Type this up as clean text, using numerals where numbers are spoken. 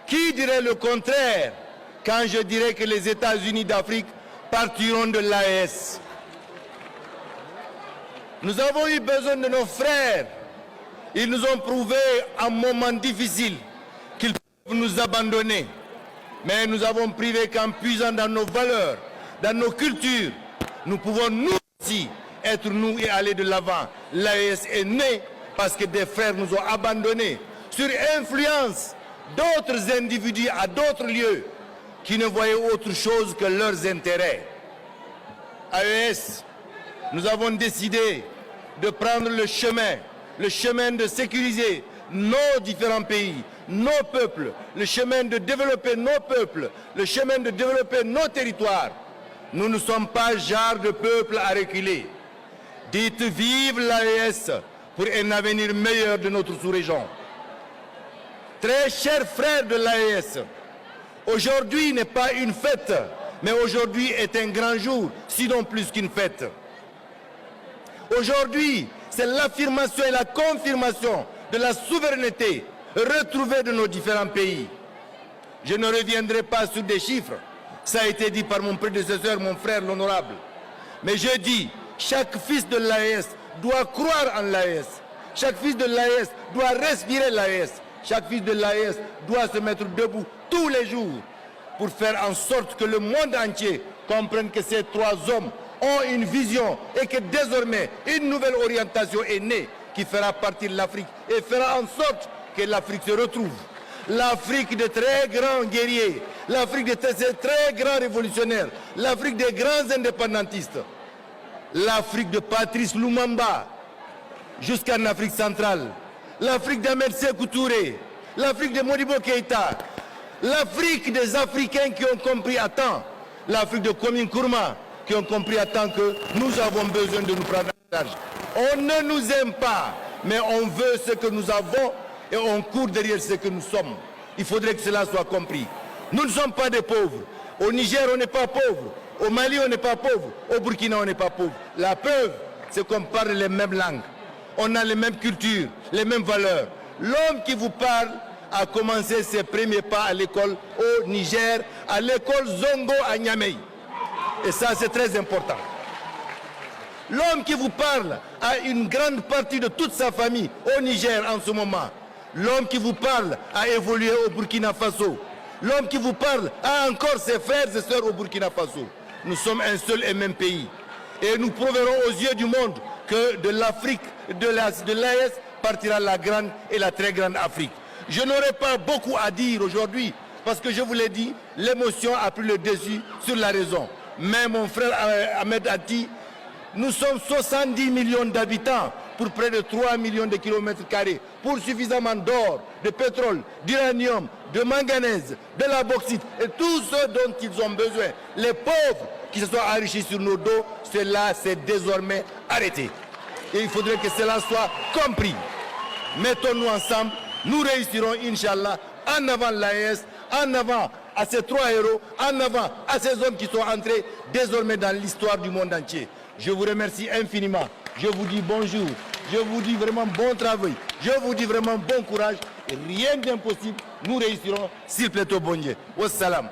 Qui dirait le contraire quand je dirais que les États-Unis d'Afrique partiront de l'AES? Nous avons eu besoin de nos frères. Ils nous ont prouvé à un moment difficile qu'ils peuvent nous abandonner. Mais nous avons prouvé qu'en puisant dans nos valeurs, dans nos cultures, nous pouvons nous aussi être nous et aller de l'avant. L'AES est née parce que des frères nous ont abandonnés sur influence d'autres individus à d'autres lieux qui ne voyaient autre chose que leurs intérêts. AES, nous avons décidé de prendre le chemin de sécuriser nos différents pays, nos peuples, le chemin de développer nos peuples, le chemin de développer nos territoires. Nous ne sommes pas genre de peuple à reculer. Dites vive l'AES pour un avenir meilleur de notre sous-région. Très chers frères de l'AES, aujourd'hui n'est pas une fête, mais aujourd'hui est un grand jour, sinon plus qu'une fête. Aujourd'hui, c'est l'affirmation et la confirmation de la souveraineté retrouvée de nos différents pays. Je ne reviendrai pas sur des chiffres, ça a été dit par mon prédécesseur, mon frère l'honorable. Mais je dis, chaque fils de l'AES doit croire en l'AES. Chaque fils de l'AES doit respirer l'AES. Chaque fils de l'AES doit se mettre debout tous les jours pour faire en sorte que le monde entier comprenne que ces trois hommes ont une vision et que désormais une nouvelle orientation est née qui fera partir de l'Afrique et fera en sorte que l'Afrique se retrouve. L'Afrique de très grands guerriers, l'Afrique de très grands révolutionnaires, l'Afrique des grands indépendantistes, l'Afrique de Patrice Lumumba jusqu'en Afrique centrale, l'Afrique d'Ahmed Sékou Touré, l'Afrique de Modibo Keïta, l'Afrique des Africains qui ont compris à temps, l'Afrique de Kwame Nkrumah qui ont compris à temps que nous avons besoin de nous prendre en charge. On ne nous aime pas, mais on veut ce que nous avons et on court derrière ce que nous sommes. Il faudrait que cela soit compris. Nous ne sommes pas des pauvres. Au Niger, on n'est pas pauvre. Au Mali, on n'est pas pauvre. Au Burkina, on n'est pas pauvre. La preuve, c'est qu'on parle les mêmes langues. On a les mêmes cultures, les mêmes valeurs. L'homme qui vous parle a commencé ses premiers pas à l'école au Niger, à l'école Zongo à Niamey. Et ça, c'est très important. L'homme qui vous parle a une grande partie de toute sa famille au Niger en ce moment. L'homme qui vous parle a évolué au Burkina Faso. L'homme qui vous parle a encore ses frères et sœurs au Burkina Faso. Nous sommes un seul et même pays. Et nous prouverons aux yeux du monde que de l'Afrique, de l'AES, partira la grande et la très grande Afrique. Je n'aurai pas beaucoup à dire aujourd'hui, parce que je vous l'ai dit, l'émotion a pris le dessus sur la raison. Mais mon frère Ahmed Atti, nous sommes 70 millions d'habitants pour près de 3 millions de kilomètres carrés, pour suffisamment d'or, de pétrole, d'uranium, de manganèse, de la bauxite et tout ce dont ils ont besoin. Les pauvres qui se sont enrichis sur nos dos, cela s'est désormais arrêté. Et il faudrait que cela soit compris. Mettons-nous ensemble, nous réussirons, Inch'Allah, en avant l'AES, en avant à ces trois héros, en avant à ces hommes qui sont entrés désormais dans l'histoire du monde entier. Je vous remercie infiniment. Je vous dis bonjour. Je vous dis vraiment bon travail. Je vous dis vraiment bon courage. Et rien d'impossible, nous réussirons s'il plaît au bon Dieu. Wassalam.